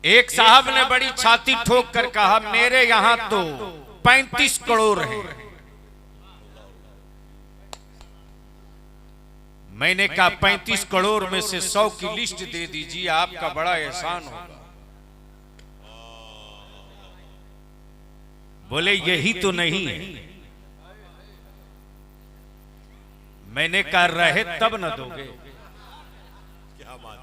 एक साहब ने बड़ी छाती ठोक कर कहा, मेरे यहां तो 35 करोड़ है। मैंने कहा 35 करोड़ में से 100 की लिस्ट दे दीजिए, आपका बड़ा एहसान होगा। बोले यही तो नहीं है। मैंने कहा रहे तब न दोगे। क्या बात,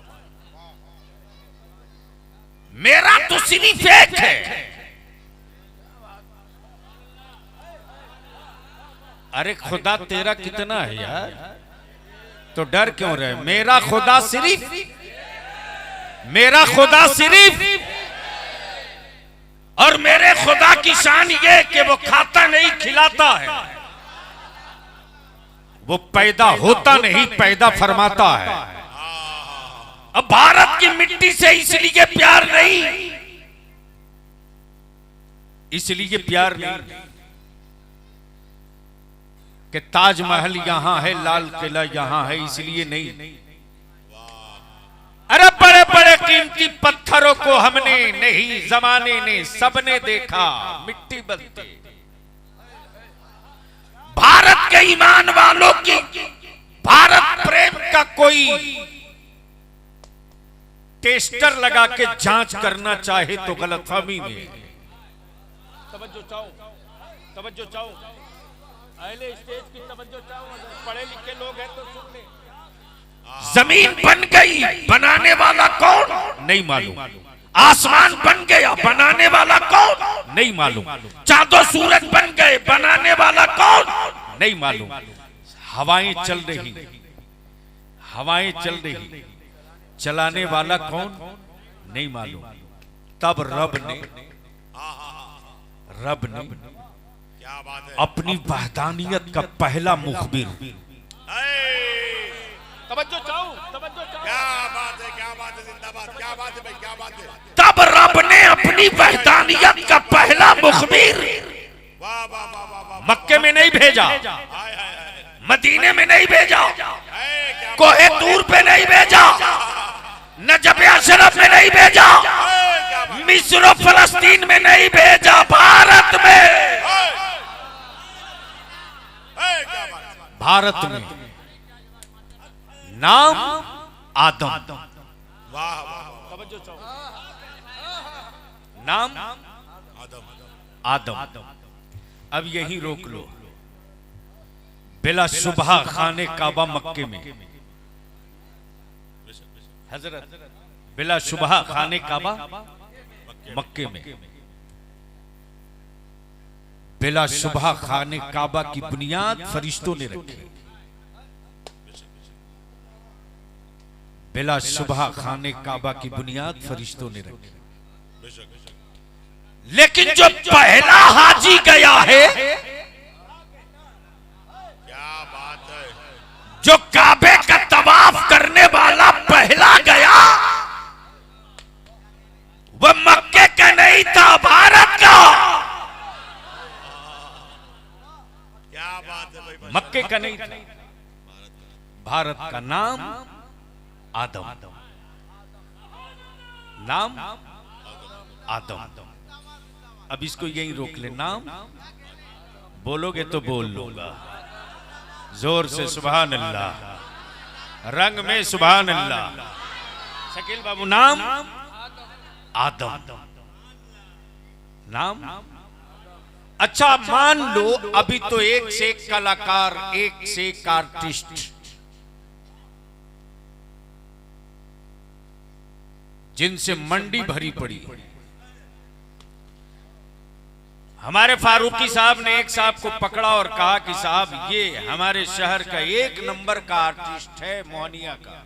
मेरा तो सिर्फ एक है। अरे खुदा तेरा कितना है यार, तो डर क्यों रहे? मेरा खुदा सिर्फ, मेरा खुदा सिर्फ, और मेरे खुदा की शान ये कि वो खाता नहीं खिलाता है, वो पैदा होता नहीं पैदा फरमाता है। अब भारत की मिट्टी से इसलिए प्यार नहीं, इसलिए प्यार नहीं कि ताजमहल यहां है, लाल किला यहां है, इसलिए नहीं। अरे बड़े बड़े कीमती पत्थरों को हमने नहीं, जमाने ने सबने देखा मिट्टी बनते। भारत के ईमान वालों की भारत प्रेम का कोई टेस्टर लगा के जांच करना चाहे तो गलतफहमी में। तवज्जो चाहो, तवज्जो चाहो, अहले स्टेज की तवज्जो चाहो, पढ़े लिखे लोग हैं तो सुन ले। जमीन बन गई, बनाने वाला कौन नहीं मालूम। आसमान बन गया, बनाने वाला कौन नहीं मालूम। चांदो सूरज बन गए, बनाने वाला कौन नहीं मालूम। हवाएं चल रही, हवाएं चल रही, चलाने वाला कौन नहीं मालूम। तब रब ने क्या बात है, अपनी वहदानियत का पहला मुखबिर, तवज्जो चाहो, तवज्जो चाहो, क्या बात है, क्या बात है, जिंदाबाद, क्या बात है भाई, क्या बात है। तब रब ने अपनी वहदानियत का पहला मुखबिर वाह वाह वाह वाह वाह, मक्के में नहीं भेजा, हाय हाय हाय, मदीने में नहीं भेजा, क्या कोहे तूर पे नहीं भेजा, नजब अशरफ में नहीं भेजा, मिस्र और फलस्तीन में नहीं भेजा, भारत में, क्या बात, भारत में। नाम आदम, वाह वाह, नाम आदम, आदम। अब यही रोक लो। बिला सुबह खाने काबा मक्के में, हजरत बिला सुबह खाने काबा मक्के में, बिला सुबह खाने काबा की बुनियाद फरिश्तों ने रखी। बिला सुबह खाने काबा की बुनियाद फरिश्तों ने रखी। लेकिन जो पहला हाजी गया है, क्या बात है, जो काबे का तवाफ करने वाला पहला गया, वह मक्के का नहीं था, भारत का। क्या बात है भाई, मक्के का नहीं था, भारत का। नाम आदम, नाम आदम। अब इसको यही रोक ले। नाम बोलोगे तो बोल लूंगा जोर से, सुभान अल्लाह, रंग में सुभान अल्लाह। शकील बाबू, नाम आदम, नाम। अच्छा मान लो अभी तो एक से एक कलाकार, एक से एक आर्टिस्ट, जिनसे मंडी भरी पड़ी। हमारे फारूकी साहब ने एक साहब को पकड़ा और कहा कि साहब ये हमारे शहर का 1 नंबर का आर्टिस्ट है, मोहनिया का।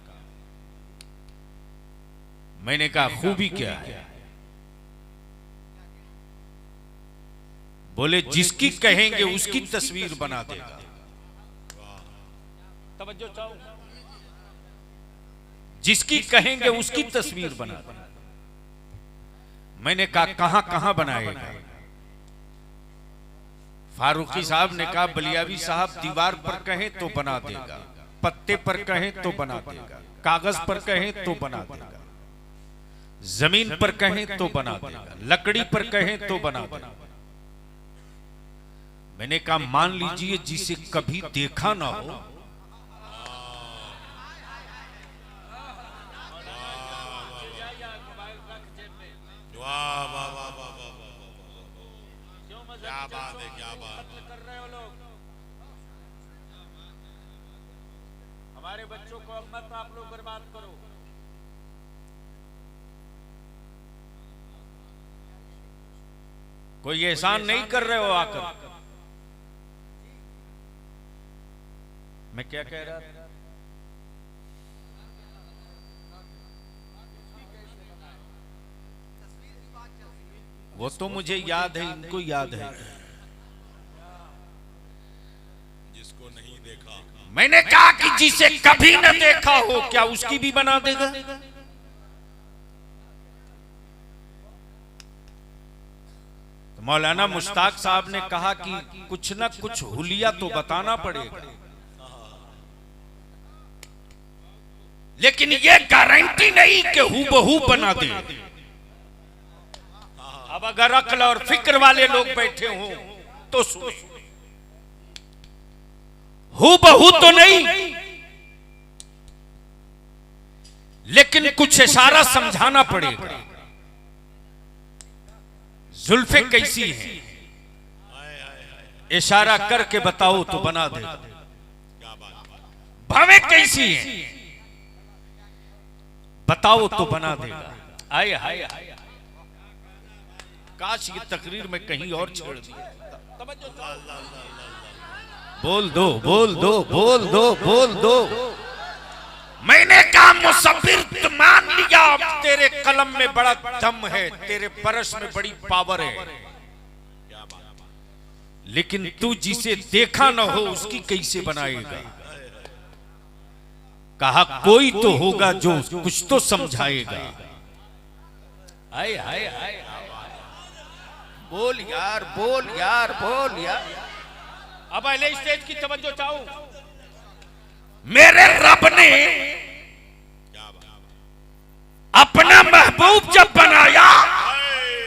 मैंने कहा खूबी क्या है? बोले जिसकी कहेंगे उसकी तस्वीर बना देगा। तवज्जो चाहो, जिसकी कहेंगे उसकी तस्वीर बना देगा। मैंने कहा कहां कहां बनाएगा? फारूकी साहब ने कहा बलियावी साहब दीवार पर कहें तो बना देगा, पत्ते पर कहें तो बना देगा, कागज पर कहें तो बना देगा। जमीन पर कहें तो बना देगा, लकड़ी पर कहें तो बना देगा। मैंने कहा मान लीजिए जिसे कभी देखा ना हो, वाह वाह वाह वाह वाह, क्या बात है, क्या बात कर रहे हो लोग। हमारे बच्चों को अब मत आप लोग बर्बाद करो। कोई एहसान नहीं कर रहे हो आकर। मैं क्या कह रहा था? वो तो मुझे याद है, इनको याद है। जिसको नहीं देखा, मैंने कहा कि जिसे कभी न देखा हो, क्या उसकी भी बना देगा? तो मौलाना मुश्ताक साहब ने कहा कि कुछ न कुछ हुलिया तो बताना पड़ेगा, लेकिन ये गारंटी नहीं कि हूबहू बना दे। अब अगर अक्ल और फिक्र वाले लोग बैठे हों तो सुनो, हूबहू तो नहीं, लेकिन कुछ इशारा समझाना पड़ेगा। जुल्फे कैसी हैं, इशारा करके बताओ तो बना दे। भवें कैसी हैं, बताओ तो बना देगा। आए हाय हाय, काश ये तकरीर में कहीं और छोड़ दी। बोल दो बोल दो बोल दो बोल दो। मैंने कहा मुसव्विर तो मान लिया, अब तेरे कलम में बड़ा दम है, तेरे परस में बड़ी पावर है, लेकिन तू जिसे देखा न हो उसकी कैसे बनाएगा? कहा कोई तो होगा जो कुछ तो समझाएगा। आए हाय हाय, बोल यार बोल यार बोल यार। अब अगले स्टेज की तवज्जो चाहूं। मेरे रब ने अपना महबूब जब बनाया,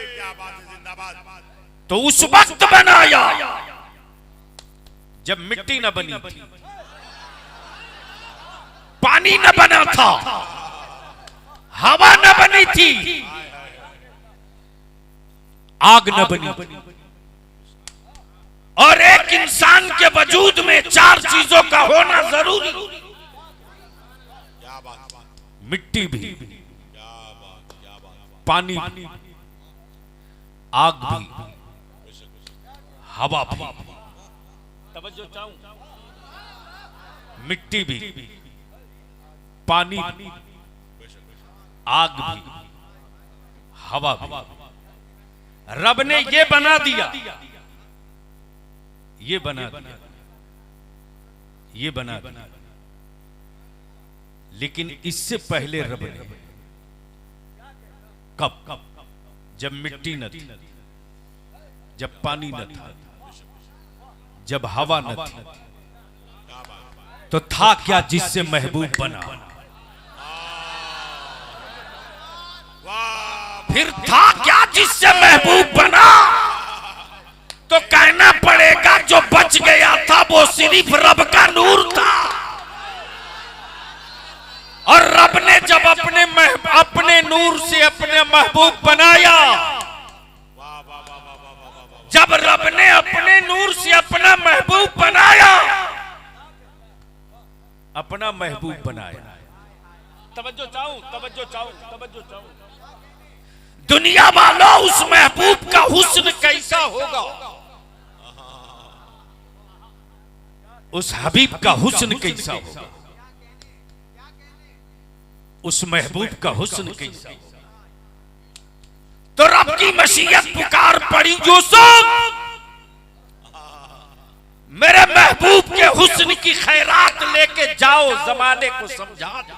क्या बात है, जिंदाबाद। तो उस वक्त बनाया जब मिट्टी न बनी थी, पानी न बना था, हवा न बनी थी, आग न बनी, और एक इंसान के वजूद में चार चीजों का होना जरूरी। क्या बात, मिट्टी भी, क्या बात, क्या बात। पानी भी, आग भी, हवा भी। तवज्जो चाहूं। मिट्टी भी, पानी भी, आग भी, हवा भी। रब ने ये बना दिया, ये बना दिया, ये बना दिया, लेकिन इससे पहले रब ने कब? जब मिट्टी न थी, जब पानी न था, जब हवा न थी, तो था क्या जिससे महबूब बना? फिर था क्या जिससे महबूब बना? तो कहना पड़ेगा जो बच गया था वो सिर्फ रब का नूर था। और रब ने जब अपने नूर से अपने महबूब बनाया, जब रब ने अपने नूर से अपना महबूब बनाया, अपना महबूब बनाया। तवज्जो चाहूं, तवज्जो चाहूं, तवज्जो चाहूं। दुनिया वालों, उस महबूब का हुस्न कैसा होगा? उस हबीब का हुस्न कैसा होगा? उस महबूब का हुस्न कैसा होगा? तो रब की मशीयत पुकार पड़ी, यूसुफ मेरे महबूब के हुस्न की खैरात लेके जाओ, जमाने को समझा दो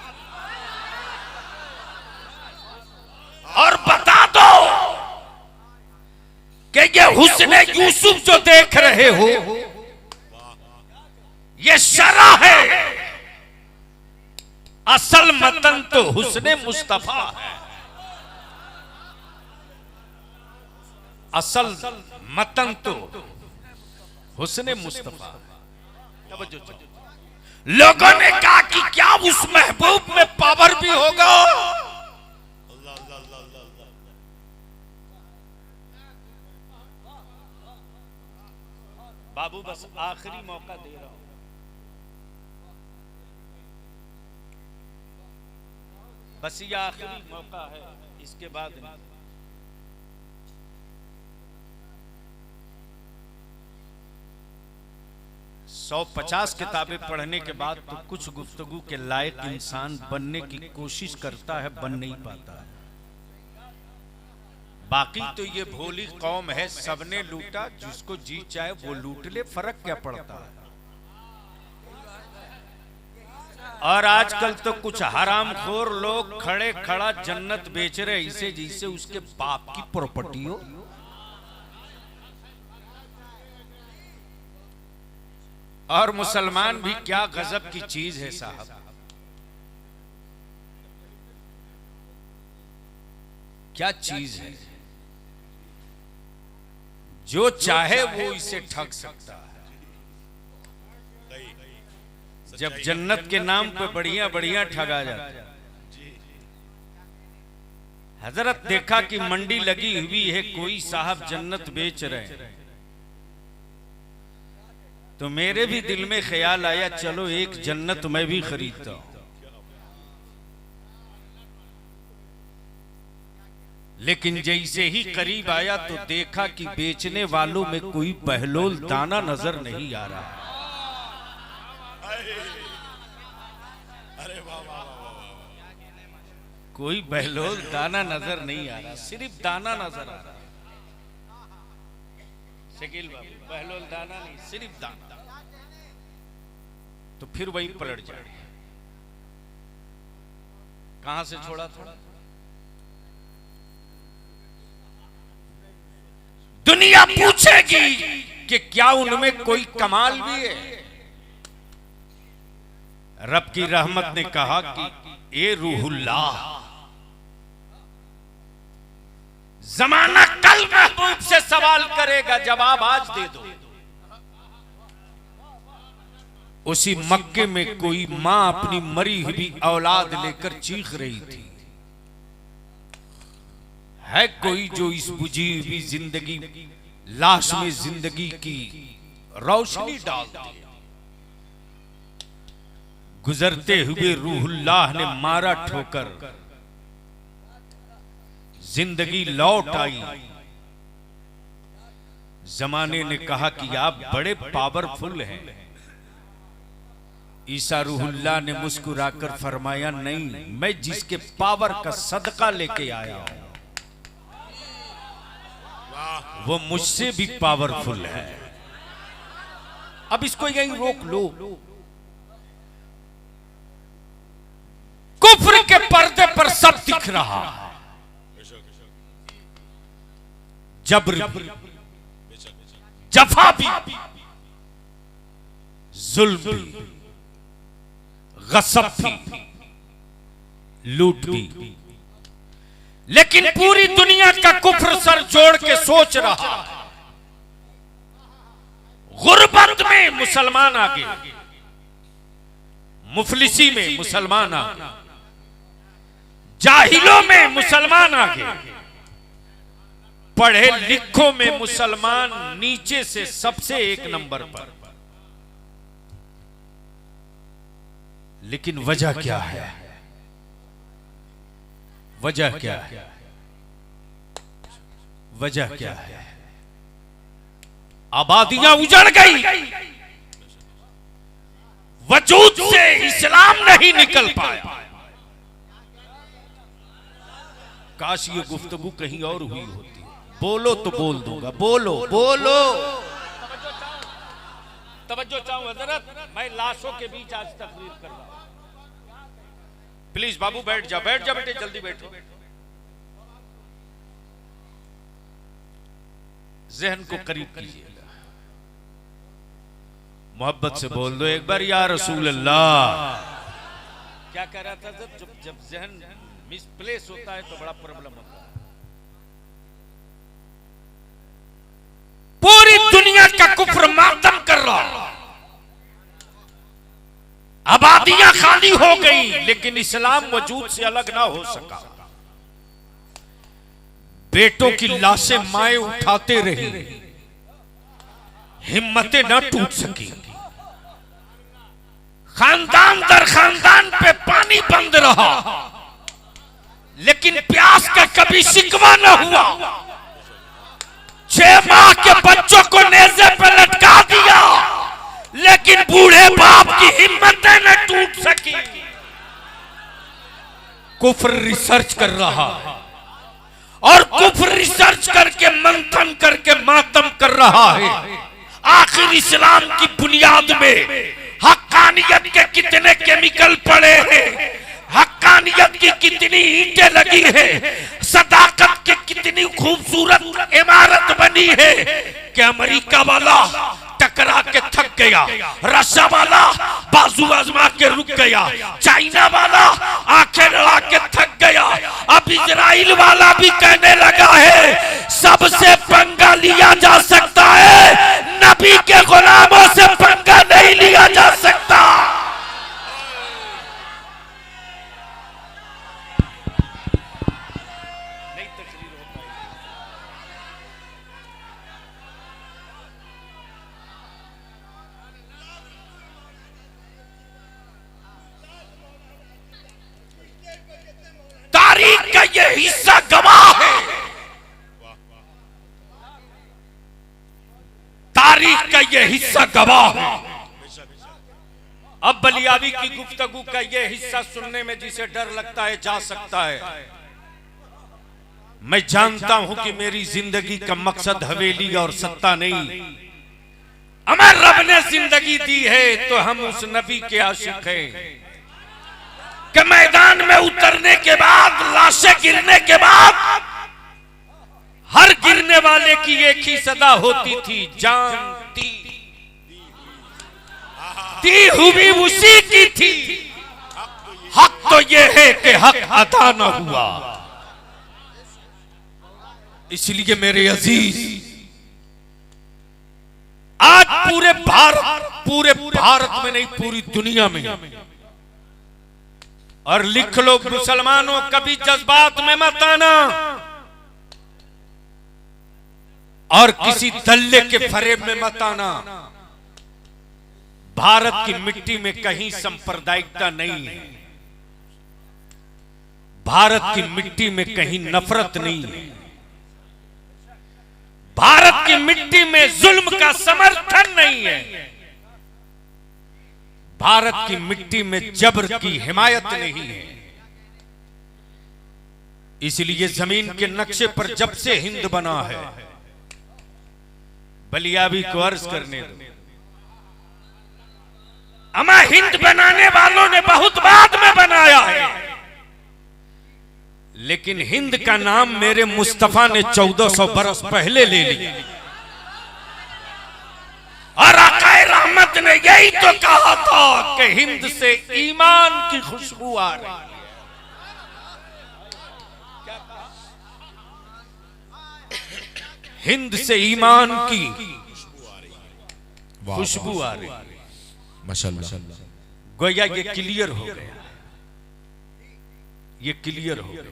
और बता दो कि ये हुस्न यूसुफ जो देख रहे हो, ये शरा है, असल मतन तो हुस्न मुस्तफा है। असल मतन तो हुस्ने मुस्तफा। तवज्जो चाहो। लोगों ने कहा कि क्या उस महबूब में पावर भी होगा? बाबू बस आखिरी मौका दे रहा हूं, बस ये आखिरी मौका है, इसके बाद नहीं। 150 किताबें पढ़ने के बाद तो कुछ गुफ्तगू के लायक इंसान बनने की कोशिश करता है, बन नहीं पाता है। बाकी तो ये भोली कौम है, सबने लूटा, जिसको जी चाहे वो लूट ले, फर्क क्या पड़ता है। और आजकल तो कुछ हरामखोर लोग खड़े खड़ा जन्नत बेच रहे, इसे जैसे उसके बाप की प्रॉपर्टी हो। और मुसलमान भी क्या गजब की चीज है साहब, क्या चीज है। जो चाहे वो इसे ठग सकता है। जब जन्नत के नाम पे बढ़िया बढ़िया ठगा जाता है। हजरत देखा कि मंडी लगी हुई है, कोई साहब जन्नत बेच रहे हैं, तो मेरे भी दिल में ख्याल आया चलो एक जन्नत मैं भी खरीदता हूं। लेकिन जैसे ही करीब आया तो देखा कि बेचने वालों में कोई बहलोल दाना नजर नहीं आ रहा। कोई बहलोल दाना नजर नहीं आ रहा, सिर्फ दाना नजर आ रहा। शकील बाबू, बहलोल दाना नहीं, सिर्फ दाना। तो फिर वही पलट जाए। कहां से छोड़ा था? दुनिया पूछेगी कि क्या उनमें कोई कमाल भी है। रब की रहमत ने कहा कि ए रूहुल्लाह, जमाना कल महबूब से सवाल करेगा, जवाब आज दे दो। उसी मक्के में कोई मां अपनी मरी हुई औलाद लेकर चीख रही थी। है कोई जो इस बुझी हुई जिंदगी लाश में जिंदगी की रोशनी डाल दे। गुजरते हुए रूहुल्लाह ने मारा ठोकर, जिंदगी लौट आई। जमाने ने कहा कि आप बड़े पावरफुल हैं। ईसा रूहुल्लाह ने मुस्कुराकर फरमाया, नहीं, मैं जिसके पावर का सदका लेके आया हूं वो मुझसे भी पावरफुल है। अब इसको यहीं रोक लो। कुफ्र के पर्दे पर सब दिख रहा, जबर भी, जफा भी, जुल्म भी, गसब भी, लूट भी। लेकिन पूरी दुनिया का कुफ्र सर जोड़ के सोच रहा, गुर्बत में मुसलमान आगे, मुफलिसी में मुसलमान आगे, जाहिलों में मुसलमान आगे, पढ़े लिखों में मुसलमान नीचे से सबसे एक नंबर पर। लेकिन वजह क्या है? वजह क्या है? वजह क्या है? आबादियां उजड़ गई, वजूद से इस्लाम नहीं निकल पाया। काश ये गुफ्तगू कहीं और हुई होती। बोलो तो बोल दूंगा, बोलो बोलो। तवज्जो चाहूं हजरत, मैं लाशों के बीच आज तकरीर कर रहा हूं। प्लीज बाबू बैठ जा, बैठ जा बेटे, जल्दी बैठो। जहन को करीब कीजिएगा, मोहब्बत से बोल दो एक बार, या रसूल अल्लाह। क्या कह रहा था? जब जहन मिसप्लेस होता है तो बड़ा प्रॉब्लम होता है। रहा, आबादियां खाली हो गई, लेकिन इस्लाम वजूद से अलग ना हो सका। बेटों की लाशें माएं उठाते रही, हिम्मतें न टूट सकी। खानदान दर खानदान पे पानी बंद रहा, लेकिन प्यास का कभी शिकवा न हुआ। 6 माह के बच्चों को नेज़े पे लटका दिया, लेकिन बूढ़े बाप की हिम्मतें न टूट सकी। कुफ्र रिसर्च कर रहा और कुफ्र रिसर्च करके मंथन करके मातम कर रहा है। आखिर इस्लाम की बुनियाद में हक्कानियत के कितने केमिकल पड़े हैं, हक्कानियत की कितनी ईंटें लगी है, सदाकत की कितनी खूबसूरत इमारत बनी है कि अमेरिका वाला टकरा के थक गया, रशिया वाला बाजू आजमा के रुक गया, चाइना वाला आंखें लड़ा के थक गया, अब इजराइल वाला भी कहने लगा है सबसे पंगा लिया जा सकता है, नबी के गुलामों से पंगा नहीं लिया जा सकता। नहीं तकरीर हो पाएगी। तारीख का ये हिस्सा गवाह है, तारीख का ये हिस्सा गवाह है। अब बलियावी की गुफ्तगू का ये हिस्सा सुनने में जिसे डर लगता है जा सकता है। मैं जानता हूं कि मेरी जिंदगी का मकसद हवेली और सत्ता नहीं, हमें रब ने जिंदगी दी है तो हम उस नबी के आशिक हैं कि मैदान में उतरने के बाद, लाशें गिरने के बाद हर गिरने वाले की एक ही सदा होती थी, जानती दी हुई उसी की थी। हक तो ये है कि हक अदा न हुआ। इसलिए मेरे अजीज, आज पूरे भारत में नहीं, पूरी दुनिया में, और लिख लो मुसलमानों, कभी जज्बात में मत आना और किसी दल्ले के फरेब में मत आना। भारत की मिट्टी में कहीं सांप्रदायिकता नहीं है, भारत की मिट्टी में कहीं नफरत नहीं है, भारत की मिट्टी में जुल्म का समर्थन नहीं है, भारत की मिट्टी में जबर की हिमायत नहीं है। इसलिए जमीन के नक्शे पर जब से हिंद बना है, बलियावी को अर्ज करने दो, अमा हिंद बनाने वालों ने बहुत बाद में बनाया है, लेकिन हिंद का नाम मेरे मुस्तफा ने 1400 बरस पहले ले लिया। और आकाए रहमत ने यही तो कहा था कि हिंद से ईमान की खुशबू आ रही है। हिंद से ईमान की खुशबू आ रही है। माशाअल्लाह, गोया ये क्लियर हो गया, ये क्लियर हो गया।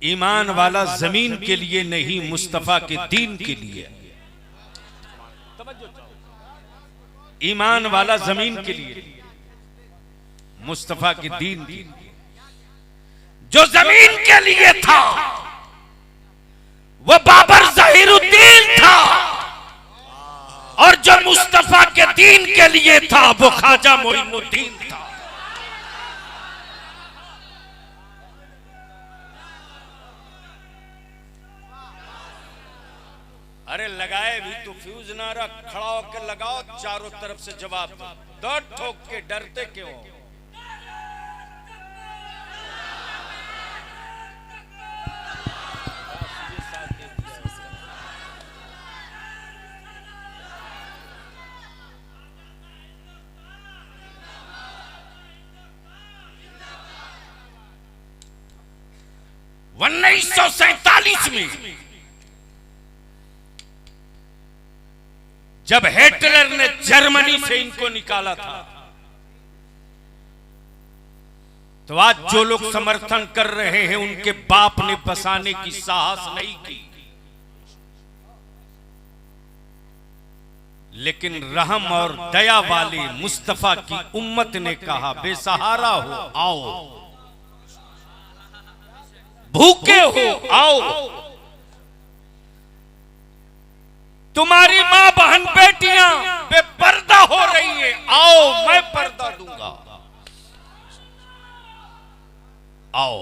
ईमान वाला जमीन के लिए नहीं, मुस्तफा के दीन के लिए। ईमान वाला जमीन के लिए, मुस्तफा के दीन के लिए। जो जमीन के लिए था वो बाबर ज़हीरुद्दीन था, और जो मुस्तफा के दीन के लिए था वो ख्वाजा मोइनुद्दीन था। अरे लगाए भी तो फ्यूज ना रख, खड़ा होकर लगाओ, चारों तरफ से जवाब दो। दौड़ ठोक के डरते क्यों? उन्नीस सौ 1947 में जब हिटलर ने जर्मनी से इनको निकाला था, तो आज जो लोग समर्थन कर रहे हैं उनके बाप ने बसाने की साहस नहीं की, लेकिन रहम और दया वाले मुस्तफा की उम्मत ने कहा बेसहारा हो आओ, भूखे हो आओ, तुम्हारी मां बहन बेटियां बेपर्दा हो रही है आओ मैं पर्दा दूंगा, आओ।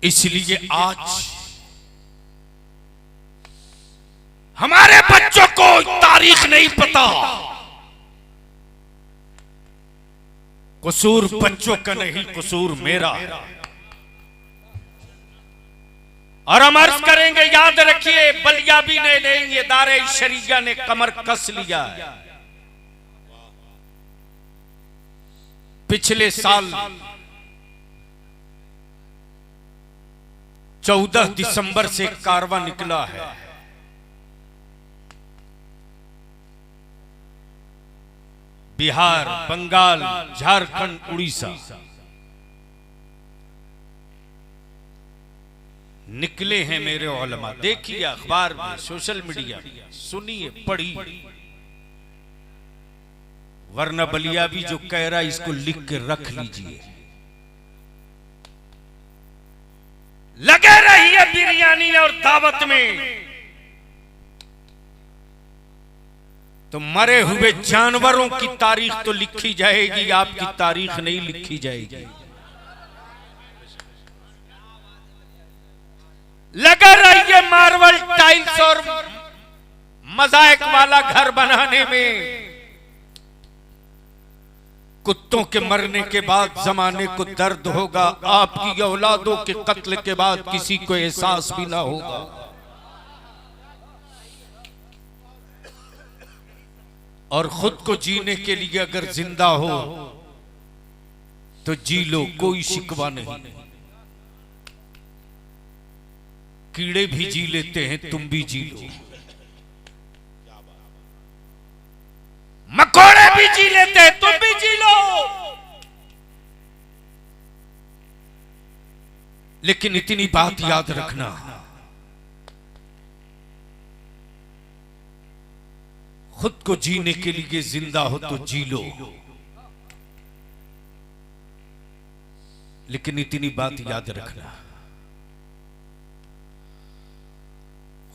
इसलिए आज हमारे बच्चों को तारीख नहीं पता, कसूर बच्चों का नहीं, कसूर मेरा है। और हम अर्ज करेंगे, याद रखिए बलियाबी ने नहीं, ये दारे शरिया ने कमर कस लिया है। पिछले साल 14 दिसंबर से कारवां निकला है, बिहार, बंगाल, झारखंड, उड़ीसा निकले हैं मेरे उलमा। देखिए अखबार में, सोशल मीडिया, सुनिए, पढ़िए, वरना बलियाबी जो कह रहा है इसको लिख के रख लीजिए। लगे रहिए बिरयानी और दावत में, तो मरे हुए जानवरों की तारीख तो लिखी जाएगी, आपकी तारीख नहीं लिखी जाएगी। लगा रहिए मार्बल टाइल्स और मोज़ाइक वाला घर बनाने में, कुत्तों के मरने के बाद जमाने को दर्द होगा, आपकी औलादों के कत्ल के बाद किसी को एहसास भी ना होगा। और खुद को जीने के लिए अगर जिंदा हो तो जी लो, कोई शिकवा नहीं। कीड़े भी जी लेते हैं, तुम भी जी लो, मकोड़े भी जी लेते हैं, तुम भी जी लो। लेकिन इतनी बात याद रखना, खुद को जीने के लिए जिंदा हो तो जी लो, लेकिन इतनी बात याद रखना,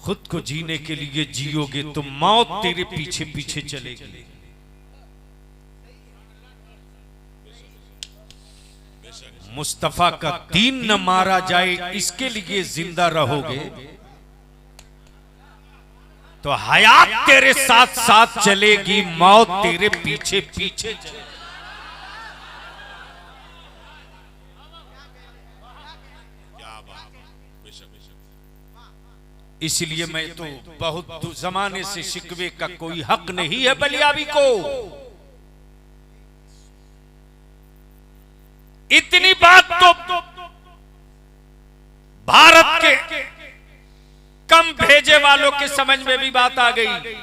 खुद को जीने के लिए जियोगे तो मौत तेरे पीछे पीछे चलेगी। मुस्तफा का दीन न मारा जाए इसके लिए जिंदा रहोगे तो हयात तेरे साथ साथ चलेगी, मौत तेरे पीछे पीछे चलेगी। इसलिए मैं तो बहुत जमाने से शिकवे का कोई हक नहीं है बलियाबी को। इतनी बात तो भारत के कम भेजे वालों के समझ में भी बात आ गई।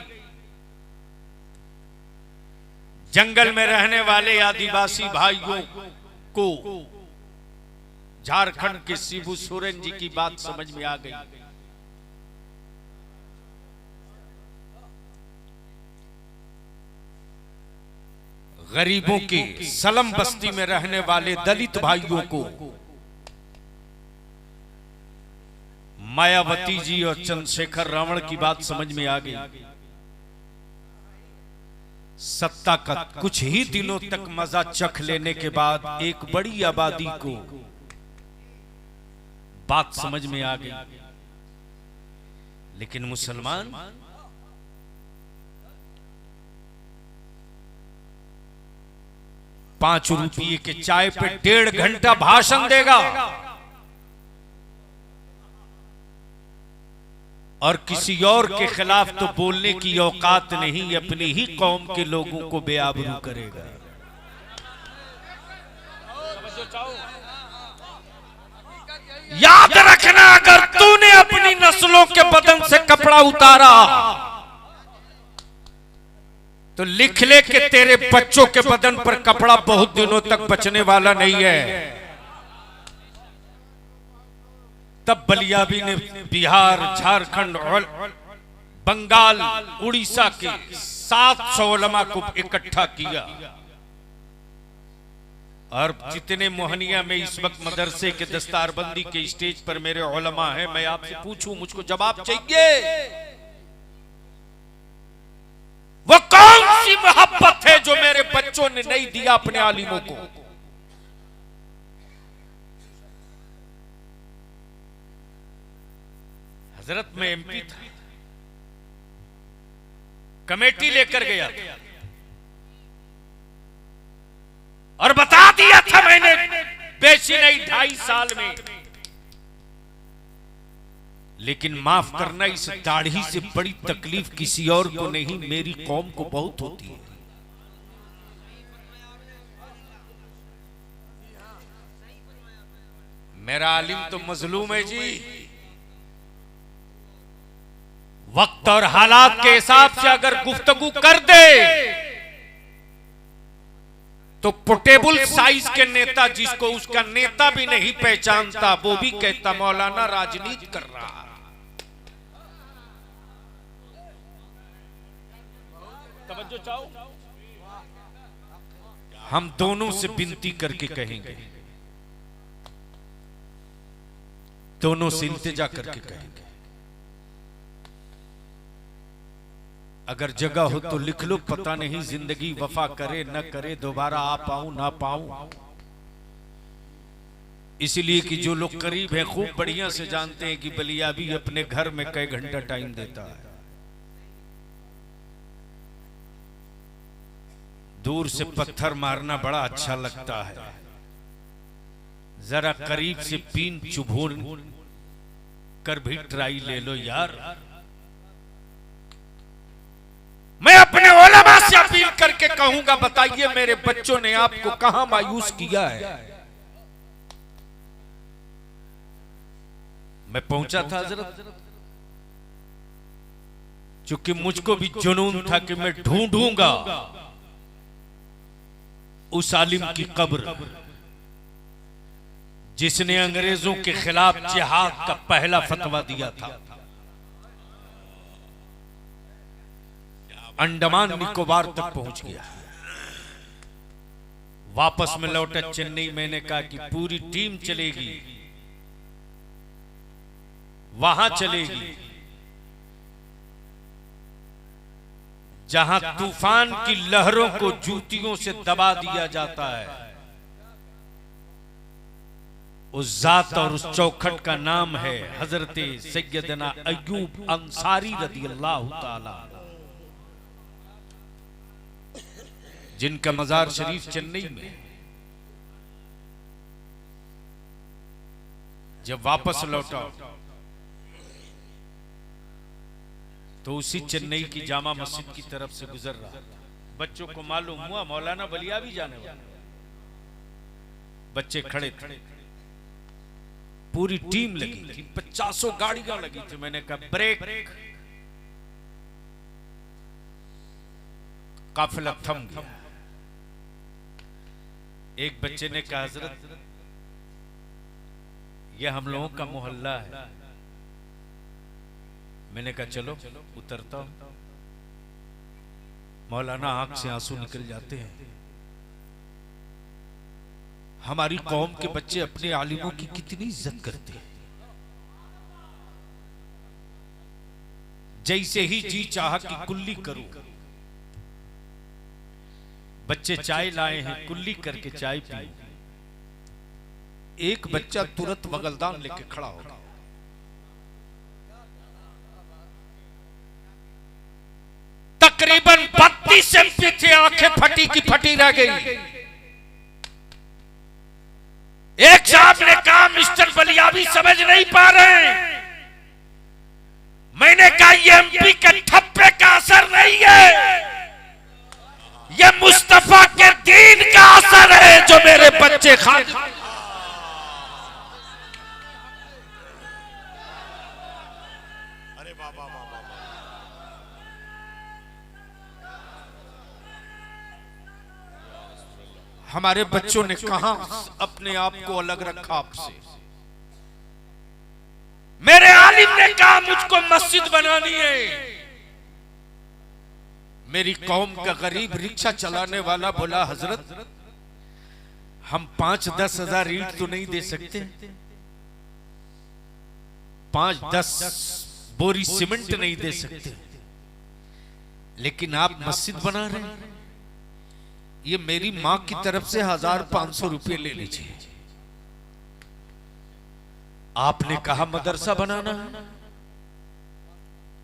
जंगल में रहने वाले आदिवासी भाइयों को झारखंड के शिबू सोरेन जी की बात समझ में आ गई। गरीबों के सलम बस्ती में रहने वाले दलित भाइयों को मायावती जी और चंद्रशेखर रावण की बात समझ में आ गई। सत्ता का कुछ ही दिनों तक मजा चख लेने के बाद एक बड़ी आबादी को बात समझ में आ गई। लेकिन मुसलमान 5 रुपये के चाय पे 1.5 घंटा भाषण देगा और किसी और के खिलाफ तो बोलने की औकात नहीं, अपनी ही कौम के लोगों को बेआबरू करेगा। याद रखना, अगर तूने अपनी नस्ल नस्लों के बदन से कपड़ा उतारा, तो लिख ले कि तेरे बच्चों के बदन पर कपड़ा बहुत दिनों तक बचने वाला नहीं है। तब बलियाबी ने बिहार, झारखंड और बंगाल, उड़ीसा के 700 उलमा को इकट्ठा किया, और जितने मोहनिया में इस वक्त मदरसे के दस्तारबंदी के स्टेज पर मेरे उलमा हैं, मैं आपसे पूछूं, मुझको जवाब चाहिए, वो कौन सी मोहब्बत है जो मेरे बच्चों ने नहीं दिया अपने आलिमों को? हजरत में एमपी था, कमेटी लेकर गया और बता दिया था मैंने बेची नहीं 2.5 साल में। लेकिन माफ करना, इस दाढ़ी से बड़ी तकलीफ किसी और को नहीं, मेरी कौम को बहुत होती है। मेरा आलिम तो मजलूम है जी। वक्त और हालात के हिसाब से अगर गुफ्तगू कर दे तो पोर्टेबल साइज के नेता, जिसको उसका नेता भी नहीं पहचानता, वो भी कहता मौलाना राजनीति कर रहा है। तवज्जो चाहो, हम दोनों से विनती करके कहेंगे, दोनों से इल्तिजा करके कहेंगे, अगर जगह हो तो लिख लो, पता नहीं जिंदगी वफा करे न करे, दोबारा आ पाऊं ना पाऊं। इसलिए कि जो लोग करीब हैं खूब बढ़िया से जानते हैं कि बलियाबी अपने घर में कई घंटा टाइम देता है। दूर से पत्थर मारना बड़ा अच्छा लगता है, जरा करीब से पीन चुभोर कर भी ट्राई ले लो यार। मैं अपने उलमा से अपील करके कहूंगा, बताइए मेरे बच्चों ने आपको कहां मायूस किया है? मैं पहुंचा था हजरत, चूंकि मुझको भी जुनून था कि मैं ढूंढूंगा उस आलिम की कब्र जिसने अंग्रेजों के खिलाफ जिहाद का पहला फतवा दिया था। अंडमान निकोबार तक पहुंच गया, वापस में लौटा चेन्नई। मैंने कहा कि पूरी टीम चलेगी, वहां चलेगी जहां तूफान की लहरों को जूतियों से दबा दिया जाता है। उस जात और उस चौखट का नाम है हजरत सैयदना अय्यूब अंसारी रदियल्लाहु ताला, जिनका मजार शरीफ चेन्नई में। जब वापस लौटा तो उसी चेन्नई की जामा मस्जिद की तरफ से गुजर रहा। बच्चों को मालूम हुआ मौलाना बलियाबी जाने वाला, बच्चे खड़े थे, पूरी टीम लगी थी, 50 गाड़ियां लगी थी। मैंने कहा ब्रेक, काफिला थम गया। एक बच्चे ने कहा हजरत यह हम लोगों का मोहल्ला है। मैंने कहा चलो उतरता हूं। मौलाना आंख से आंसू निकल जाते हैं। हमारी कौम के बच्चे अपने आलिमों की कितनी इज्जत करते हैं। जैसे ही जी चाहा कि कुल्ली करूं, बच्चे चाय लाए हैं, कुल्ली करके चाय पी। एक बच्चा तुरंत बगलदान लेके खड़ा हो गया। तकरीबन 32 एमपी थे, आंखें फटी की फटी रह गई। एक साहब ने कहा मिस्टर बलियाबी समझ नहीं पा रहे। मैंने कहा ये एमपी के ठप्पे का असर नहीं है, ये मुस्तफा के दीन का असर है जो मेरे बच्चे खा। अरे बाबा बाबा हमारे बच्चों ने कहां अपने आप को अलग रखा आपसे। मेरे आलिम ने कहा मुझको मस्जिद बनानी है। मेरी कौम का गरीब रिक्शा चलाने वाला बोला हजरत हम 5-10 हजार ईंट तो नहीं दे सकते, 5-10 बोरी सीमेंट नहीं दे सकते, लेकिन आप मस्जिद बना रहे हैं, ये मेरी मां की तरफ से 1500 रुपये ले लीजिए। आपने कहा मदरसा बनाना,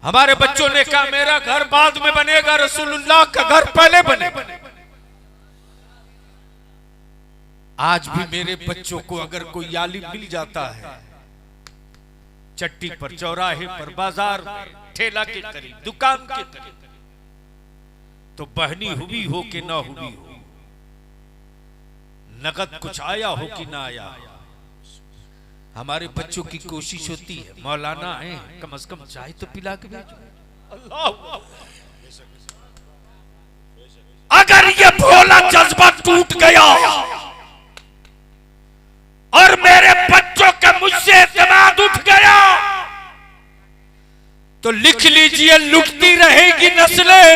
हमारे बच्चों ने कहा मेरा घर बाद में बनेगा, रसूलुल्लाह का घर पहले बने। आज भी मेरे बच्चों को अगर कोई आलिम मिल जाता है चट्टी पर, चौराहे पर, बाजार, ठेला के करीब, दुकान के करीब, तो बहनी हुई हो कि ना हुई हो, नगद कुछ आया हो कि ना आया, हमारे बच्चों की कोशिश होती है मौलाना है कम से कम चाय तो पिला के भेजो। अल्लाह, अगर ये भोला जज्बा टूट गया और मेरे बच्चों का मुझसे एतमाद उठ गया तो लिख लीजिए लुटती रहेगी नस्लें,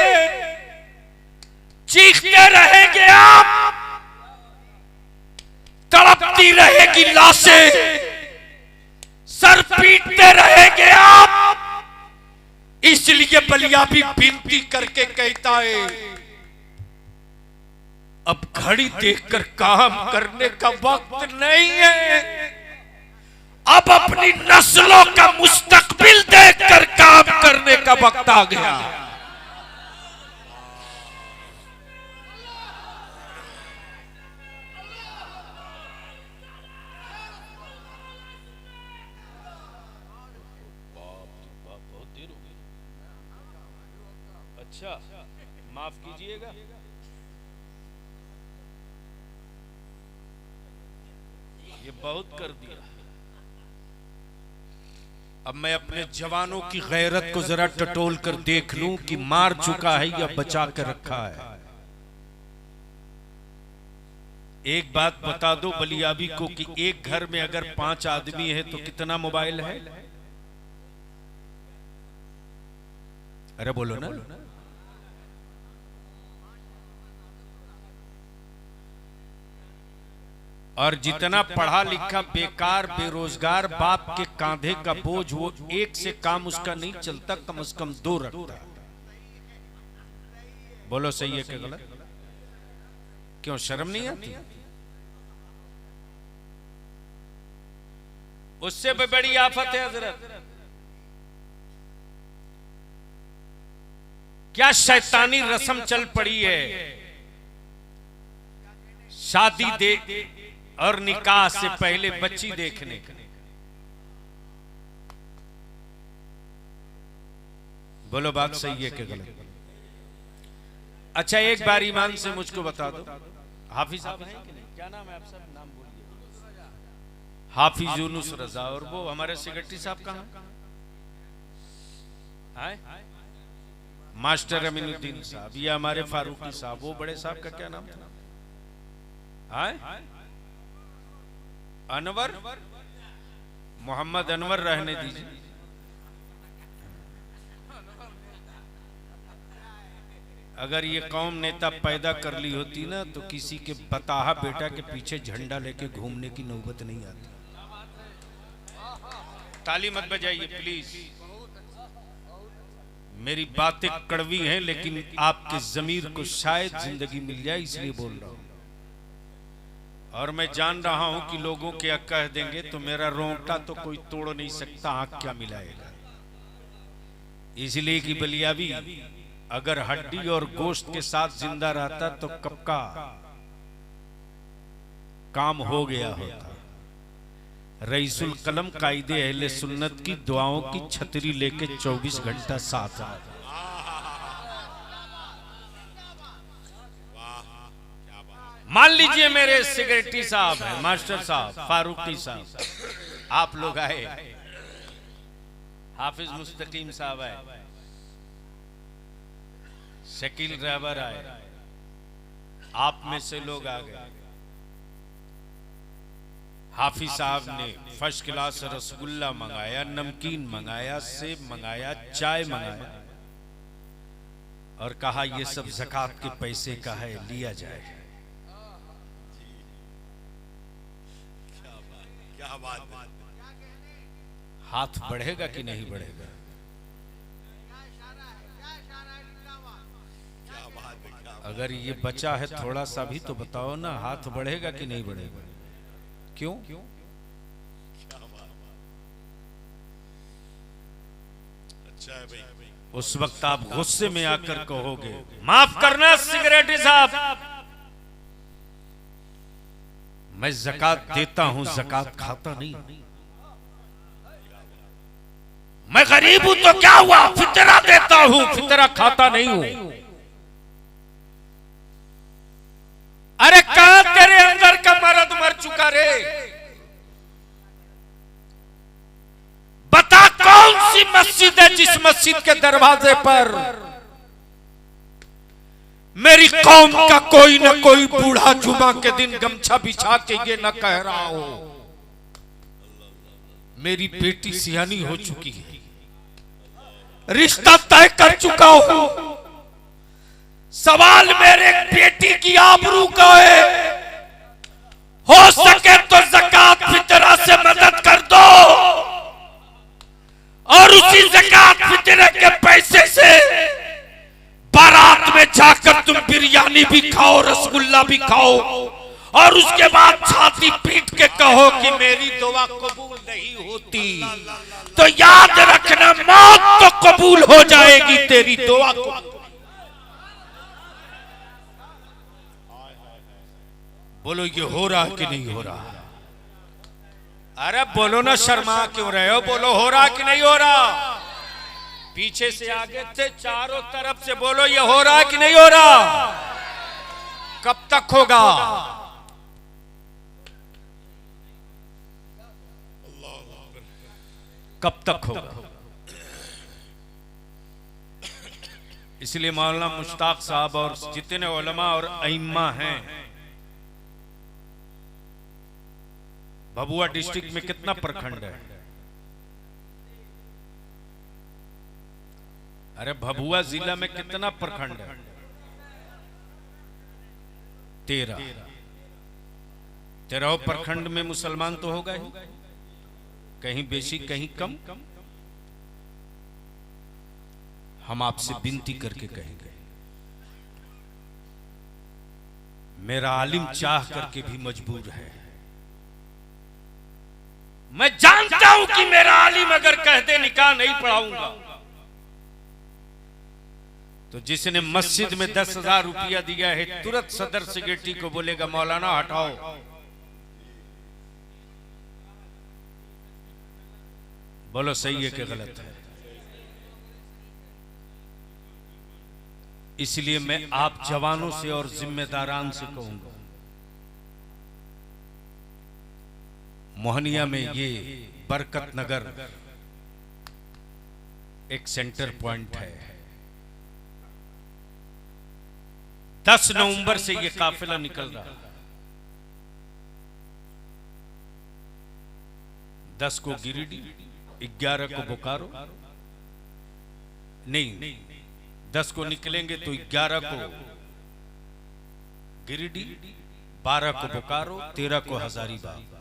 चीखते रहेंगे आप, तड़पती रहेगी लाशें, सर पीटते रहेंगे आप। इसलिए बलियाबी विनती करके कहता है अब घड़ी देखकर काम करने का वक्त नहीं है, अब अपनी नस्लों का मुस्तकबिल देखकर काम करने का वक्त आ गया। बहुत देर हो गई। अच्छा माफ कीजिएगा, ये बहुत कर दिया। अब मैं अपने जवानों की गैरत को जरा टटोल कर देख लूं कि मार चुका है या बचा कर रखा है। एक बात बता दो बलियाबी को कि एक घर में अगर 5 आदमी है तो कितना मोबाइल है? अरे बोलो ना। और जितना पढ़ा लिखा बेकार बेरोजगार बाप के कांधे का बोझ वो एक से काम उसका नहीं चलता, कम से कम 2 रखता। बोलो सही है कि गलत? क्यों शर्म नहीं आती? उससे भी बड़ी आफत है हजरत, क्या शैतानी रस्म चल पड़ी है शादी दे और निकाह से पहले बच्ची देखने का। बोलो बात सही है कि गलत? अच्छा एक बार ईमान से मुझको बता दो, हाफिज साहब हैं कि नहीं? क्या नाम है आप सब? नाम बोलिए। हाफिज यूनुस रजा। और वो हमारे सेक्रेटरी साहब कहाँ हैं? मास्टर अमीनुद्दीन साहब, ये हमारे फारूकी साहब। वो बड़े साहब का क्या नाम था? अनवर, मोहम्मद अनवर। रहने दीजिए। अगर ये कौम नेता पैदा कर ली होती ना तो किसी के बताहा बेटा के पीछे झंडा लेके घूमने की नौबत नहीं आती। ताली मत बजाइए प्लीज। मेरी बातें कड़वी हैं लेकिन आपके जमीर को शायद जिंदगी मिल जाए इसलिए बोल रहा हूं। और मैं जान रहा हूं कि लोगों क्या कह देंगे तो मेरा रोंगटा तो कोई तोड़ नहीं सकता, आंख क्या मिलाएगा। इसलिए कि बलियाबी अगर हड्डी और गोश्त के साथ जिंदा रहता तो कब का काम हो गया होता। रईसुल कलम कायदे अहले सुन्नत की दुआओं की छतरी लेके 24 घंटा साथ आ। मान लीजिए मेरे सेक्रेटरी साहब हैं, मास्टर साहब, फारूकी साहब, आप लोग आए हाफिज मुस्तकीम साहब आए, शकील ड्राइवर आए, आप में से लोग आ गए। हाफिज साहब ने फर्स्ट क्लास रसगुल्ला मंगाया, नमकीन मंगाया, सेब मंगाया, चाय मंगाया और कहा ये सब ज़कात के पैसे का है, लिया जाए। क्या बात है। हाथ बढ़ेगा कि नहीं बढ़ेगा? क्या बात है। अगर ये बचा है थोड़ा सा भी तो बताओ ना, हाथ बढ़ेगा कि नहीं बढ़ेगा? क्यों? अच्छा है भाई। उस वक्त आप गुस्से में आकर कहोगे माफ करना सिगरेटी साहब, मैं ज़कात देता हूं, ज़कात खाता नहीं। मैं गरीब हूं तो क्या हुआ, फितरा देता हूं, फितरा खाता नहीं हूं। अरे कहां तेरे अंदर का मर्द मर चुका रे? बता कौन सी मस्जिद है जिस मस्जिद के दरवाजे पर मेरी कौम का कोई न कोई बूढ़ा जुमा के दिन गमछा बिछा के ये न कह रहा हो मेरी बेटी सियानी हो चुकी है, रिश्ता तय कर चुका हूं, सवाल मेरे बेटी की आबरू का है, हो सके तो ज़कात फितरा से मदद कर दो और उसी ज़कात फितरे के पैसे से बारात में जाकर तुम बिरयानी भी खाओ, रसगुल्ला भी खाओ और उसके बाद छाती पीट के कहो कि मेरी दुआ कबूल नहीं होती, तो याद रखना मौत तो कबूल हो जाएगी, तेरी दुआ को। बोलो ये हो रहा कि नहीं हो रहा? अरे बोलो ना, शर्मा क्यों रहे हो? बोलो हो रहा कि नहीं हो रहा? पीछे से आगे से चारों तरफ से बोलो ये हो रहा कि नहीं हो रहा? कब तक होगा? कब तक होगा? इसलिए मौलाना मुश्ताक साहब और जितने उलमा और अइम्मा हैं, भभुआ डिस्ट्रिक्ट में कितना प्रखंड है? अरे भभुआ जिला में कितना प्रखंड है? 13 प्रखंड में मुसलमान तो हो गए, कहीं बेशी कहीं कम। हम आपसे विनती करके कहेंगे, मेरा आलिम चाह करके भी मजबूर है। मैं जानता हूं कि मेरा आलिम अगर कह दे निकाह नहीं पढ़ाऊंगा, तो जिसने मस्जिद में 10,000 रुपया दिया है तुरंत सदर सेक्रेटरी को बोलेगा मौलाना हटाओ। बोलो सही है कि गलत है? इसलिए मैं आप जवानों से और जिम्मेदारान से कहूंगा, मोहनिया में ये बरकत नगर एक सेंटर पॉइंट है। 10 नवंबर से ये काफिला निकल रहा है। 10 को गिरिडीह, 11 को बोकारो, नहीं 10 को निकलेंगे तो 11 को गिरिडीह, 12 को बोकारो, 13 को हजारीबाग।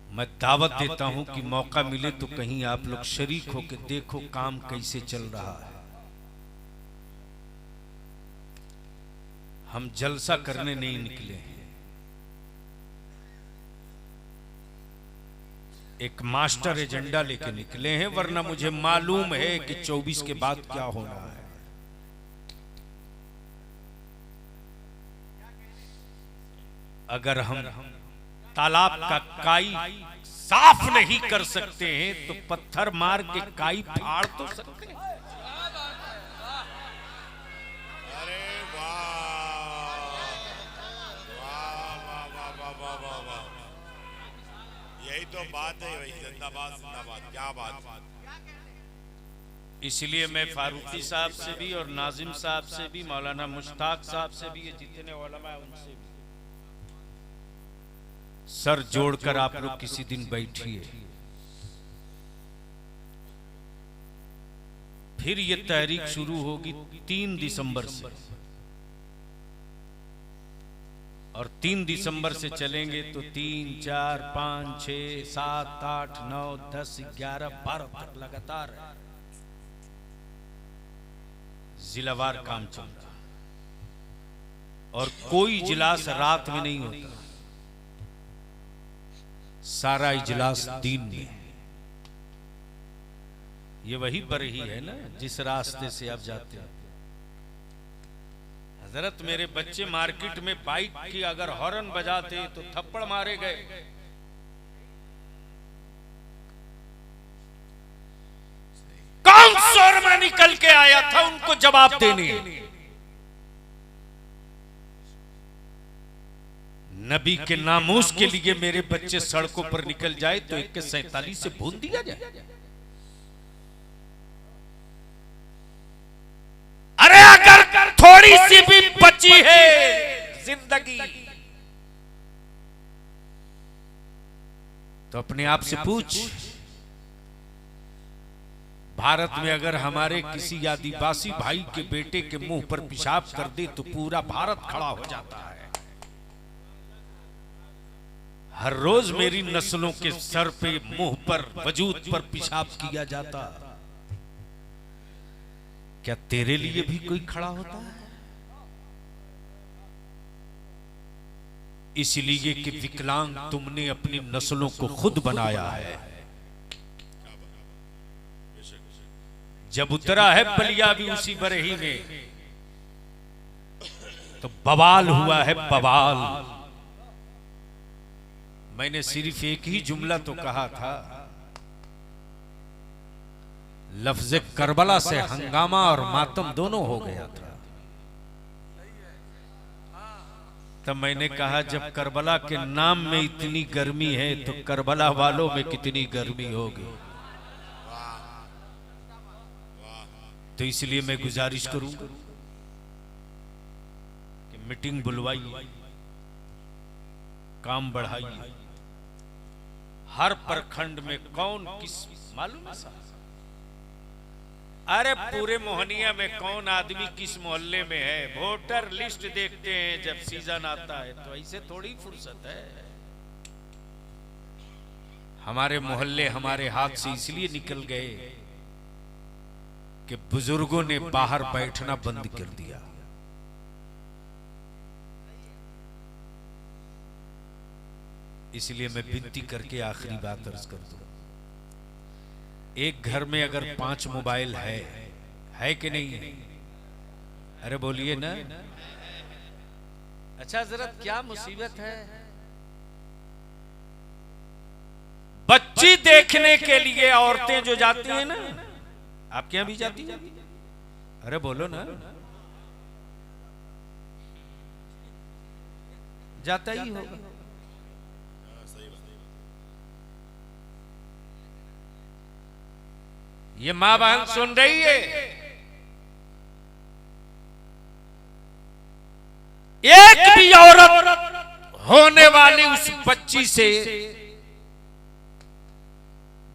मैं दावत देता हूं कि मौका मिले तो कहीं आप लोग शरीक हो के देखो काम कैसे चल रहा है। हम जलसा करने नहीं निकले हैं, एक मास्टर एजेंडा लेके निकले हैं, वरना मुझे मालूम है कि 24 के बाद क्या होना है। अगर हम तालाब का काई साफ नहीं कर सकते हैं तो पत्थर मार के काई फाड़ तो सकते हैं। अरे वाह वाह वाह वाह वाह वाह वाह, यही तो बात है भाई, जिंदाबाद जिंदाबाद, क्या बात। इसलिए मैं फारूकी साहब से भी और नाजिम साहब से भी, मौलाना मुश्ताक साहब से भी, ये जितने उलमा हैं उनसे भी सर जोड़कर आप लोग किसी दिन बैठिए, फिर ये तहरीक शुरू होगी 3 दिसंबर से, और 3 दिसंबर से चलेंगे तो 3, 4, 5, 6, 7, 8, 9, 10, 11, 12 तक लगातार जिलावार काम चल रहा, और कोई इजलास रात में नहीं होता, सारा इजलास दिन में। ये वही पर ही है ना जिस रास्ते से आप जाते हैं। हजरत मेरे बच्चे मार्केट में बाइक की अगर हॉर्न बजाते तो थप्पड़ मारे गए। कौन शोर में निकल के आया था उनको जवाब देने? नबी के नामूस के लिए मेरे बच्चे सड़कों पर निकल जाए तो 47 से भून दिया जाए। अरे अगर थोड़ी सी भी बची है जिंदगी तो अपने आप से पूछ, भारत में अगर हमारे किसी आदिवासी भाई के बेटे के मुंह पर पेशाब कर दे तो पूरा भारत खड़ा हो जाता है। हर रोज मेरी नस्लों के सर पे, मुंह पर, वजूद पर पेशाब किया जाता, क्या तेरे लिए भी कोई खड़ा होता है? इसलिए कि विकलांग तुमने अपनी नस्लों को खुद बनाया है। जब उतरा है बलिया भी उसी बरही में तो बवाल हुआ है, बवाल। मैंने सिर्फ एक ही जुमला तो कहा था, लफ्ज़ करबला से हंगामा और मातम दोनों हो गया था। तब मैंने कहा जब करबला के नाम में इतनी गर्मी है तो करबला वालों में कितनी गर्मी होगी। तो इसलिए मैं गुजारिश करूंगा कि मीटिंग बुलवाइए, काम बढ़ाइए। हर प्रखंड में कौन किस मालूम है साहब? अरे पूरे मोहनिया में कौन आदमी किस मोहल्ले में है, वोटर लिस्ट देखते हैं जब सीजन आता है। तो ऐसे थोड़ी फुर्सत है। हमारे मोहल्ले हमारे हाथ से इसलिए निकल गए कि बुजुर्गों ने बाहर बैठना बंद कर दिया। इसलिए मैं विनती करके आखिरी बात अर्ज कर दूं, एक घर में अगर 5 मोबाइल है कि नहीं है? अरे बोलिए ना। अच्छा जरा क्या मुसीबत है? बच्ची देखने के लिए औरतें जो जाती हैं ना, आपके यहां भी जाती है? अरे बोलो ना। जाता ही होगा। ये मां बहन सुन रही है, एक भी औरत होने वाली उस बच्ची से,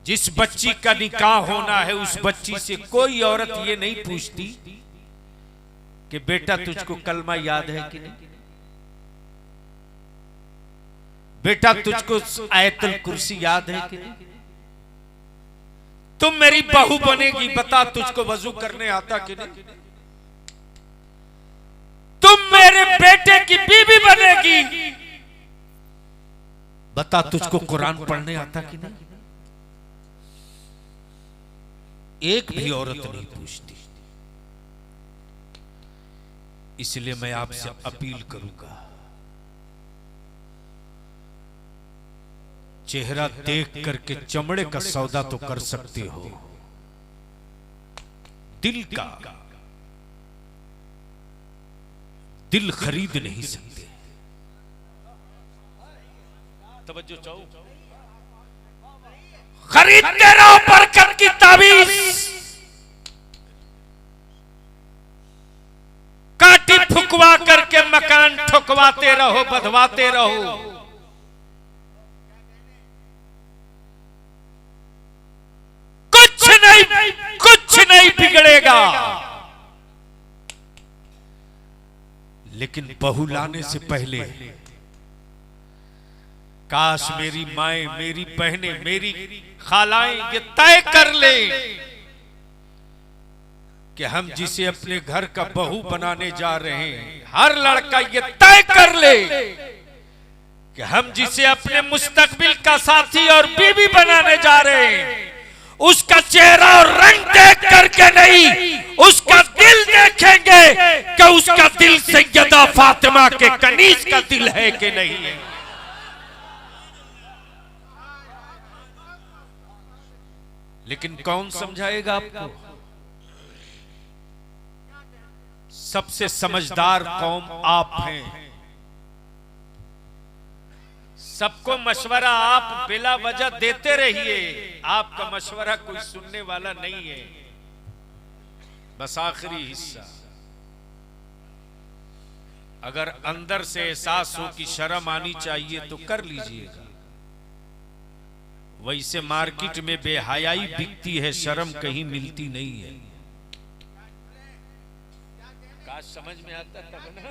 जिस बच्ची का निकाह होना है, उस बच्ची से कोई औरत ये नहीं पूछती कि बेटा तुझको कलमा याद है कि नहीं, बेटा तुझको आयतुल कुर्सी याद है कि नहीं, तुम मेरी बहू बनेगी, बता तुझको वजू करने आता कि नहीं, तुम मेरे बेटे की बीवी बनेगी, बता तुझको कुरान पढ़ने आता कि नहीं। एक भी औरत नहीं पूछती। इसलिए मैं आपसे अपील करूंगा, चेहरा देख करके चमड़े का सौदा तो कर सकते हो, दिल खरीद नहीं सकते। तवज्जो चाहो। खरीदते रहो बरकत की ताबीज, काटी फुकवा करके मकान ठुकवाते रहो, बधवाते रहो। कुछ नहीं बिगड़ेगा। लेकिन बहू लाने से पहले काश मेरी माएं, मेरी बहनें, मेरी खालाएं ये तय कर ले कि हम जिसे अपने घर का बहू बनाने जा रहे हैं, हर लड़का ये तय कर ले कि हम जिसे अपने मुस्तकबिल का साथी और बीवी बनाने जा रहे हैं, उसका चेहरा और रंग देख करके नहीं, उसका दिल देखेंगे कि उसका दिल सैयदा फातिमा के कनीज का दिल है कि नहीं है। लेकिन कौन समझाएगा आपको? सबसे समझदार कौम आप हैं। सबको मशवरा आप बिला वजह देते रहिए, आपका मशवरा कोई सुनने वाला नहीं है। बस आखिरी हिस्सा, अगर अंदर से एहसास हो कि शर्म आनी चाहिए तो कर लीजिएगा। वैसे मार्केट में बेहयाई बिकती है, शर्म कहीं मिलती नहीं है। काश समझ में आता तब ना।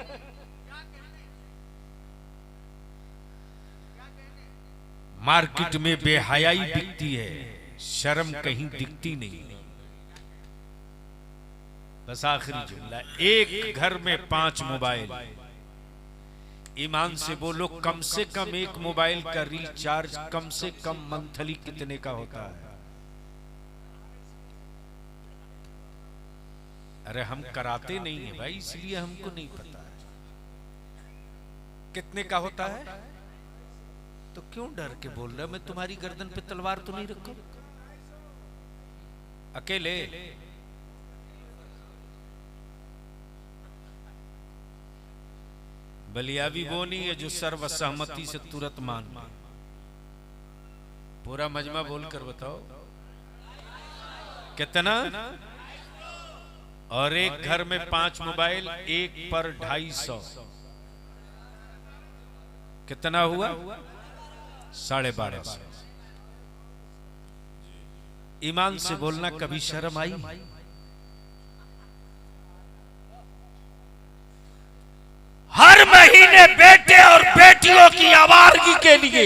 मार्केट में बेहयाई बिकती है, शर्म कहीं दिखती नहीं। बस आखिरी जुमला, एक घर में 5 मोबाइल। ईमान से बोलो, कम से कम एक मोबाइल का रिचार्ज कम से कम मंथली कितने का होता है? अरे हम कराते नहीं है भाई, इसलिए हमको नहीं पता है कितने का होता है। तो क्यों डर के बोल रहे हो? मैं तुम्हारी गर्दन पे तलवार तो नहीं रखूं अकेले। बलियावी वो नहीं है जो सर्वसहमति से तुरंत मान। पूरा मजमा बोलकर बताओ कितना। और एक घर में 5 मोबाइल, एक पर 250, कितना हुआ? 1250। ईमान से बोलना, कभी शर्म आई? हर महीने बेटे और बेटियों की आवारगी के लिए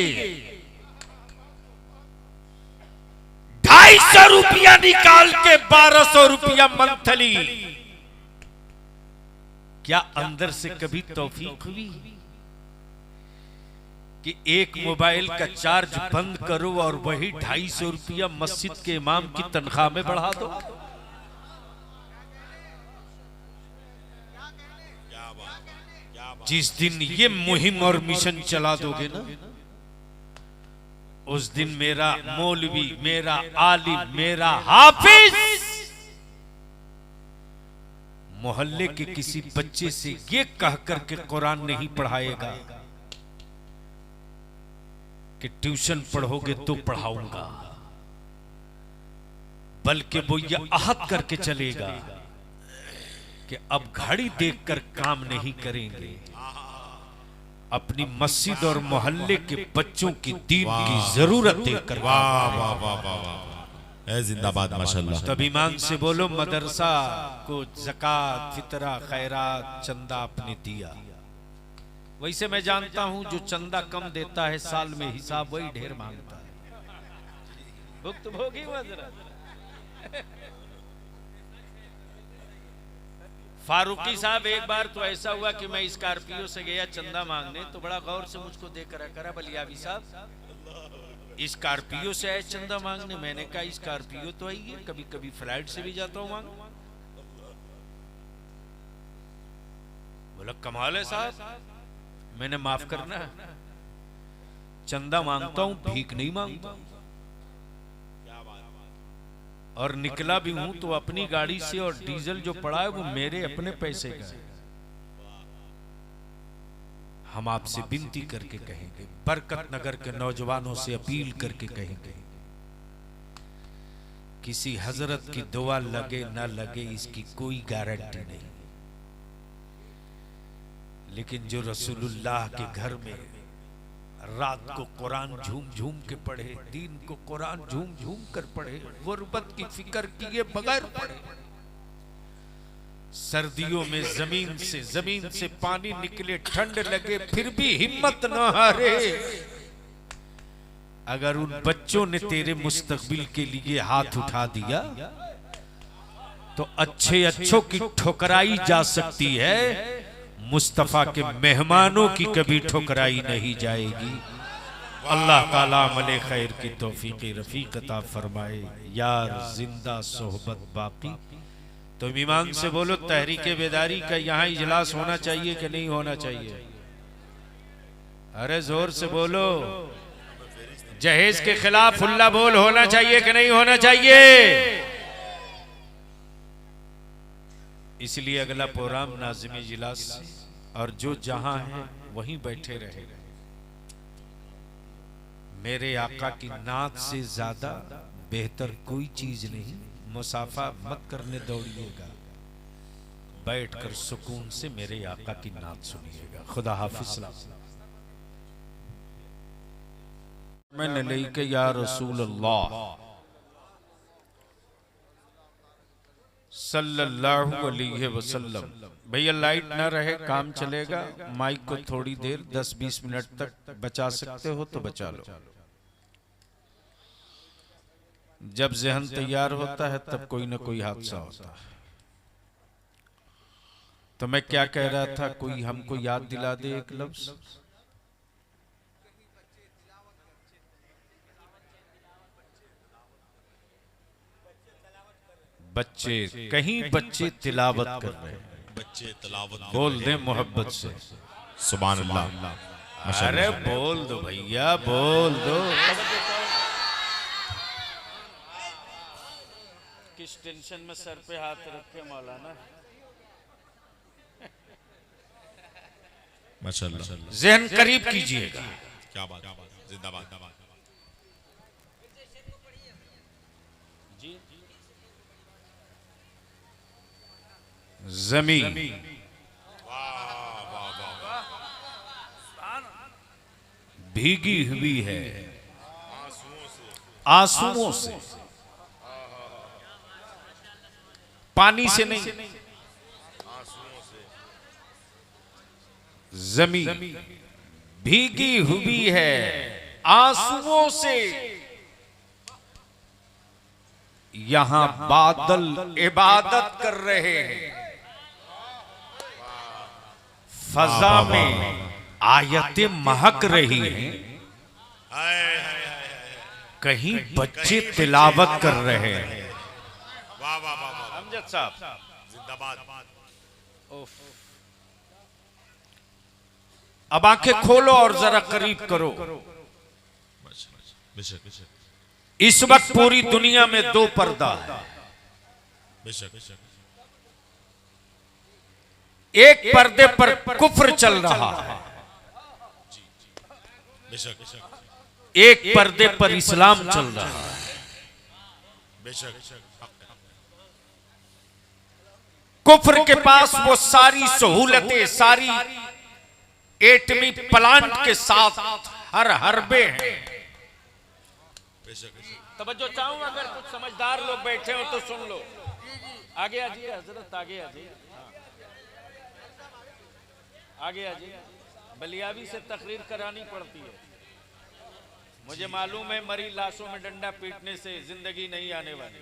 250 रुपया निकाल के 1200 रुपया मंथली। क्या अंदर से कभी तौफीक हुई कि एक मोबाइल का चार्ज बंद करो और वही 250 रुपया मस्जिद के इमाम की तनख्वाह में बढ़ा दो? जिस दिन ये मुहिम और मिशन चला दोगे ना, उस दिन मेरा मौलवी, मेरा आलिम, मेरा हाफिज मोहल्ले के किसी बच्चे से ये कह करके कुरान नहीं पढ़ाएगा कि ट्यूशन पढ़ोगे तो पढ़ाऊंगा, बल्कि वो ये अहद करके चलेगा कि अब घड़ी देखकर काम नहीं करेंगे, अपनी मस्जिद और मोहल्ले के बच्चों की दीन की जरूरत देखकर। वाह वाह वाह वाह, जिंदाबाद माशाल्लाह। तब ईमान से बोलो, मदरसा को ज़कात, फितरा, खैरात, चंदा आपने दिया। वैसे मैं जानता हूं जो चंदा कम देता है साल में हिसाब वही ढेर मांगता है। भुक्तभोगी हजरत फारूकी साहब, एक बार तो ऐसा हुआ कि मैं स्कॉर्पियो से गया चंदा मांगने, तो बड़ा गौर से मुझको देख कर करा, बलियावी साहब स्कॉर्पियो से आए चंदा मांगने? मैंने कहा स्कॉर्पियो तो आई है, कभी कभी फ्लाइट से भी जाता हूं मांग। बोला कमाल है साहब, मैंने माफ करना, चंदा मांगता हूं, भीख नहीं मांगता। और निकला भी हूं तो अपनी गाड़ी से, और डीजल जो पड़ा है वो मेरे अपने पैसे का है। हम आपसे विनती करके कहेंगे, बरकत नगर के नौजवानों से अपील करके कहेंगे, किसी हजरत की दुआ लगे ना लगे इसकी कोई गारंटी नहीं, लेकिन जो रसूलुल्लाह के घर में रात को कुरान झूम झूम के पढ़े, दिन को कुरान झूम झूम कर पढ़े, गुर्बत की फिक्र किए बगैर पढ़े, सर्दियों में जमीन से पानी निकले, ठंड लगे, फिर भी हिम्मत न हारे। अगर उन बच्चों ने तेरे मुस्तकबिल के लिए हाथ उठा दिया तो अच्छों की ठुकराई जा सकती है, मुस्तफा के मेहमानों की कभी ठुकराई नहीं जाएगी। अल्लाह ताला अमले खैर की तौफीक रफीक अता फरमाए। यार जिंदा सोहबत बाकी। तुम ईमान से बोलो, तहरीके बेदारी का यहाँ इजलास होना चाहिए कि नहीं होना चाहिए? अरे जोर से बोलो। जहेज के खिलाफ हुल्ला बोल होना चाहिए कि नहीं होना चाहिए? इसलिए अगला प्रोग्राम नाज़िम इजलास, और जो जहां है वहीं बैठे रहे। मेरे आका की नात से ज्यादा बेहतर कोई चीज नहीं। मुसाफा मत करने दौड़िएगा, बैठकर सुकून से मेरे आका की नात सुनिएगा। खुदा हाफिज। मैंने लेके या रसूल अल्लाह सल्लल्लाहु अलैहि वसल्लम। भैया लाइट ना रहे काम चलेगा, माइक को थोड़ी देर 10-20 मिनट तक बचा सकते हो तो बचा लो। जब जहन तैयार होता है तब कोई ना कोई हादसा होता है। तो मैं क्या कह रहा था, कोई हमको याद दिला दे एक लफ्ज। बच्चे, कहीं बच्चे तिलावत कर रहे हैं, बच्चे तिलावत बोल दे मोहब्बत से सुभान अल्लाह। अरे बोल दो भैया, बोल दो। किस टेंशन में सर पे हाथ रखे मौलाना? माशाअल्लाह। ज़हन करीब कीजिएगा। क्या बात, जिंदाबाद। जमीन भीगी हुई है आंसुओं से, पानी से नहीं, जमीन भीगी हुई है आंसुओं से। यहां बादल इबादत कर रहे हैं, फजा में आयतें महक रही हैं, कहीं बच्चे तिलावत कर रहे हैं। वाह वाह वाह, अमजद साहब जिंदाबाद। अब आंखें खोलो और जरा करीब करो। इस वक्त पूरी दुनिया में दो पर्दा है। एक पर्दे पर कुफ्र चल रहा है, एक पर्दे पर इस्लाम चल रहा है। कुफ्र के पास वो सारी सहूलतें, सारी एटमी प्लांट के साथ हर हरबे हैं। तवज्जो चाहूं, अगर कुछ समझदार लोग बैठे हो तो सुन लो। आगे आजिए हजरत, आगे आजिए, आगे आजिए। बलियावी से तकरीर करानी पड़ती है। मुझे मालूम है मरी लाशों में डंडा पीटने से जिंदगी नहीं आने वाली।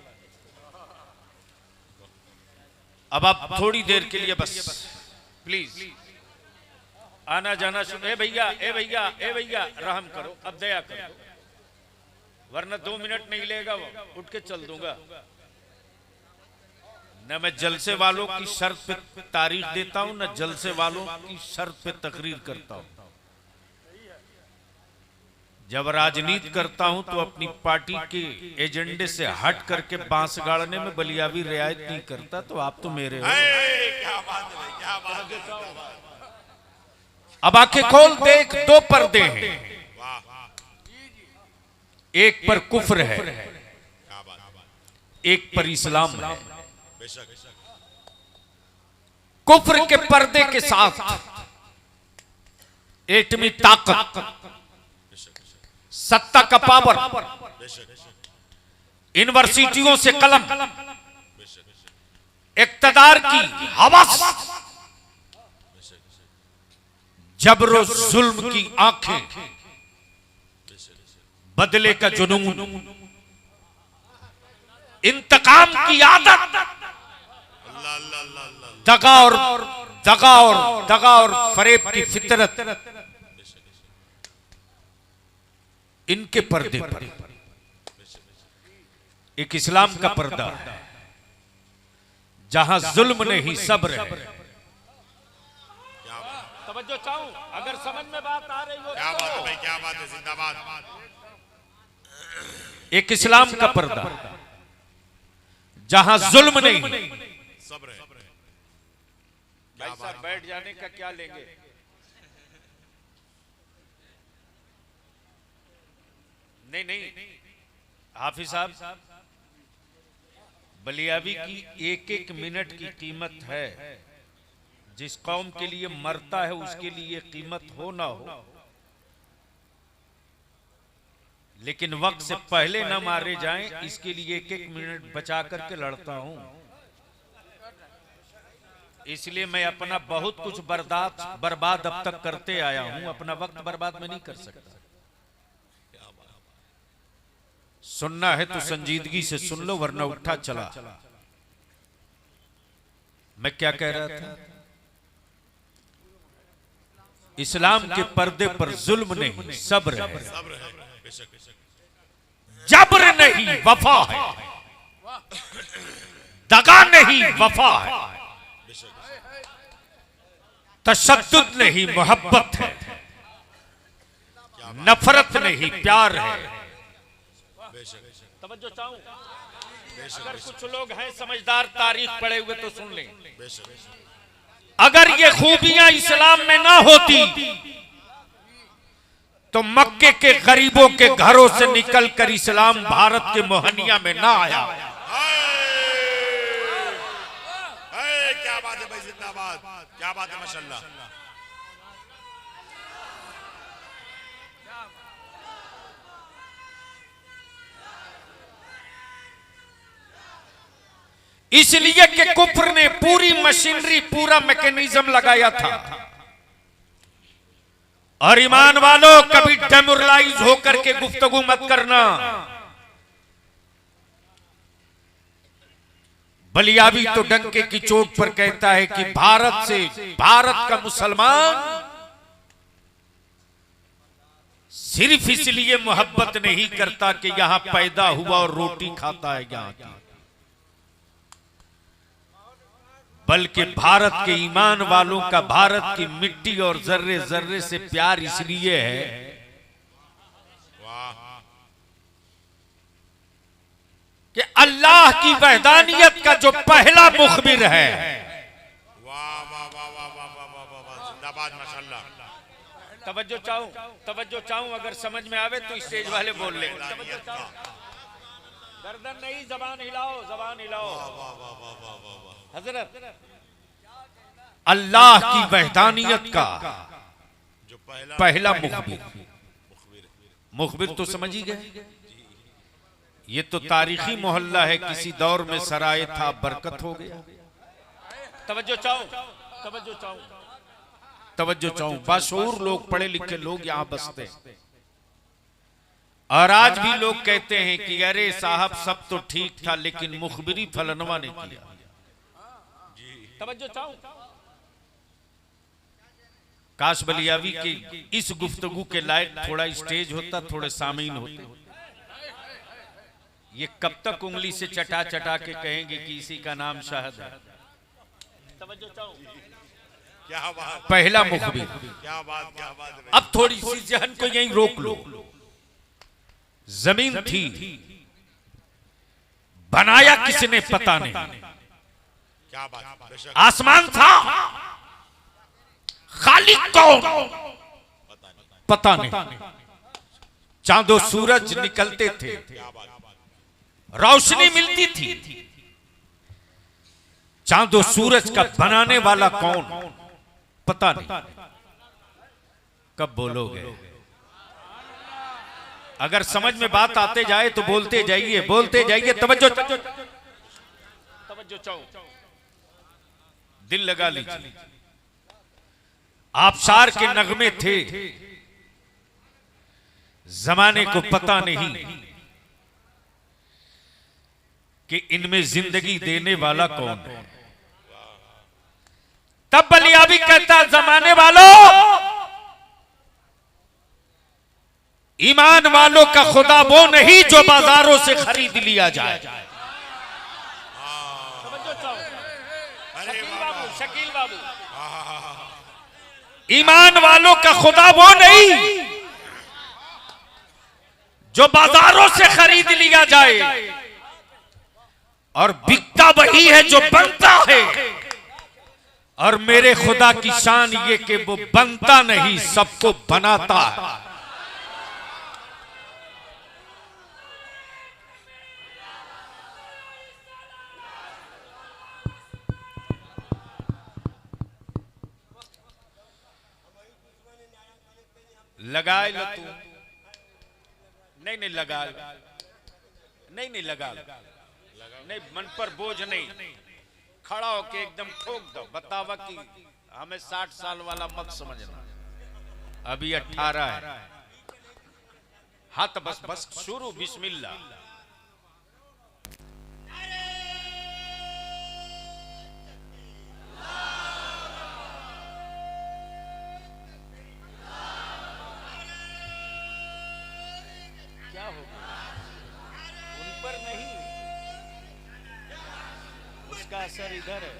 अब आप थोड़ी देर के लिए बस प्लीज आना जाना शुरू। ए भैया, ए भैया, ए भैया, रहम करो, अब दया करो, वरना 2 मिनट नहीं लेगा, वो उठ के चल दूंगा। न मैं जलसे वालों की शर्त पे तारीख देता हूं, न जलसे वालों की शर्त पे तकरीर करता हूं। जब राजनीति करता हूं तो अपनी पार्टी के एजेंडे से हट करके बांस गाड़ने में बलियावी रियायत नहीं करता। तो आप तो मेरे हो। क्या बात है, क्या बात है। अब आंखें खोल देख, 2 पर्दे हैं। एक पर कुफ्र है, एक पर इस्लाम है। बेशक कुफ्र के पर्दे के साथ एटमी ताकत, सत्ता का पावर, यूनिवर्सिटियों से कलम, इक्तदार की हवस, जबरो जुल्म की आंखें, बदले का जुनून, इंतकाम की आदत, दगा और फरेब की फितरत, इनके पर्दे पर एक इस्लाम का पर्दा है जहां जुल्म नहीं सब्र है। तवज्जो चाहूं, अगर समझ में बात आ रही हो। क्या बात है भाई, क्या बात है, जिंदाबाद। एक इस्लाम का पर्दा जहां जुल्म नहीं, सब्र है। भाई साहब बैठ जाने का क्या लेंगे? नहीं, हाफिज साहब, बलियावी की एक एक मिनट की कीमत है। जिस कौम के लिए मरता है उसके लिए कीमत हो ना हो, लेकिन वक्त से पहले ना मारे जाएं, इसके लिए एक एक मिनट बचा करके लड़ता हूं। इसलिए मैं अपना बहुत कुछ बर्बाद अब तक करते आया हूं, अपना वक्त बर्बाद में नहीं कर सकता। सुनना है तो संजीदगी से सुन लो, वरना उठा चला। मैं क्या कह रहा था? इस्लाम के पर्दे पर जुल्म नहीं सब्र है, जबर नहीं वफा है, दगा नहीं वफा है, तशद्दुद नहीं मोहब्बत है, नफरत नहीं प्यार है। तवज्जो चाहूं, अगर कुछ लोग हैं समझदार, तारीख पढ़े हुए तो सुन लें। अगर ये खूबियां इस्लाम में ना होती तो मक्के के गरीबों के घरों से निकलकर इस्लाम भारत के मोहनिया में ना आया। क्या बात है भाई, जिंदाबाद। क्या बात है, माशाल्लाह। इसलिए कि कुफ्र ने पूरी मशीनरी, पूरा मैकेनिज्म लगाया था। और ईमान वालों, कभी डेमोरलाइज होकर के गुफ्तगू मत करना। बलियावी तो डंके की चोट पर कहता है कि भारत का मुसलमान सिर्फ इसलिए मोहब्बत नहीं करता कि यहां पैदा हुआ और रोटी खाता है यहां की, बल्कि भारत के ईमान वालों का भारत की मिट्टी और जर्रे जर्रे से प्यार इसलिए है कि अल्लाह की वहदानियत का जो पहला मुखबिर है। वाह वाह वाह वाह वाह वाह वाह वाह, जिंदाबाद, माशाल्लाह। तवज्जो चाहूं, अगर समझ में आवे तो स्टेज वाले बोल ले। गर्दन नहीं, जबान हिलाओ, जबान हिलाओ। हजरत, अल्लाह की वहदानियत का जो पहला मुखबिर तो समझ ही गए। ये तो तारीखी मोहल्ला है, किसी दौर में सराय था, बरकत हो गया। तवज्जो चाहूं, बाशऊर लोग, पढ़े लिखे लोग यहां बसते हैं। और आज भी लोग कहते हैं कि अरे साहब सब तो ठीक था, लेकिन मुखबिरी फलनवा ने किया। तवज्जो चाहूं, काश बलियावी की इस गुफ्तगू के लायक थोड़ा स्टेज होता, थोड़े सामीन होते। ये कब तक उंगली से चटा चटा के कहेंगे कि इसी का नाम शाहद है। तवज्जो चाहूं, क्या बात, पहला मुखबिर। क्या बात, क्या बात। अब थोड़ी सी जहन को यहीं रोक लो। जमीन थी, बनाया किसने पता नहीं। क्या बात, आसमान था, खालिक कौन पता नहीं। चांदो सूरज निकलते थे, रोशनी मिलती थी। चांदो सूरज का बनाने वाला कौन, पता नहीं। कब बोलोगे? अगर समझ में बात आते जाए तो बोलते जाइए, बोलते जाइए। तवज्जो चाहो, दिल लगा लीजिए। आबशार के नगमे थे, जमाने को पता नहीं कि इनमें जिंदगी देने वाला कौन है। तब बलियाबी कहता, जमाने वालों, ईमान वालों का खुदा वो नहीं जो बाजारों से खरीद लिया जाए। शकील बाबू, ईमान वालों का खुदा वो नहीं जो बाजारों से खरीद लिया जाए, और बिकता वही है जो बनता है। और मेरे खुदा की शान ये कि वो बनता नहीं, सबको बनाता है। लगाए लो तू, नहीं लगा, नहीं लगा, नहीं मन पर बोझ नहीं, खड़ा होके एकदम ठोक दो। बतावा कि हमें 60 साल वाला मत समझना, अभी 18 है। हाथ बस शुरू, बिस्मिल्लाह। क्या होगा उन पर नहीं, उसका असर इधर है।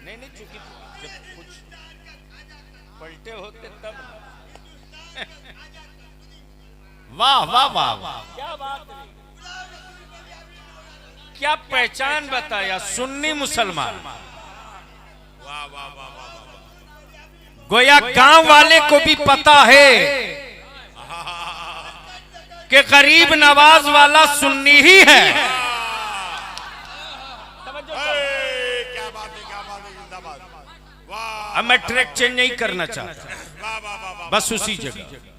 नहीं, चूंकि जब कुछ पलटे होते तब। वाह वाह वाह वाह, क्या बात है, क्या पहचान बताया। सुन्नी मुसलमान, वाह वाह वाह वाह, गोया गांव वाले को भी पता है कि गरीब नवाज वाला सुन्नी ही है। क्या बात है, क्या बात है, जिंदाबाद। वाह, अब मैं ट्रैक चेंज नहीं करना चाहता, वाह वाह वाह, बस उसी जगह।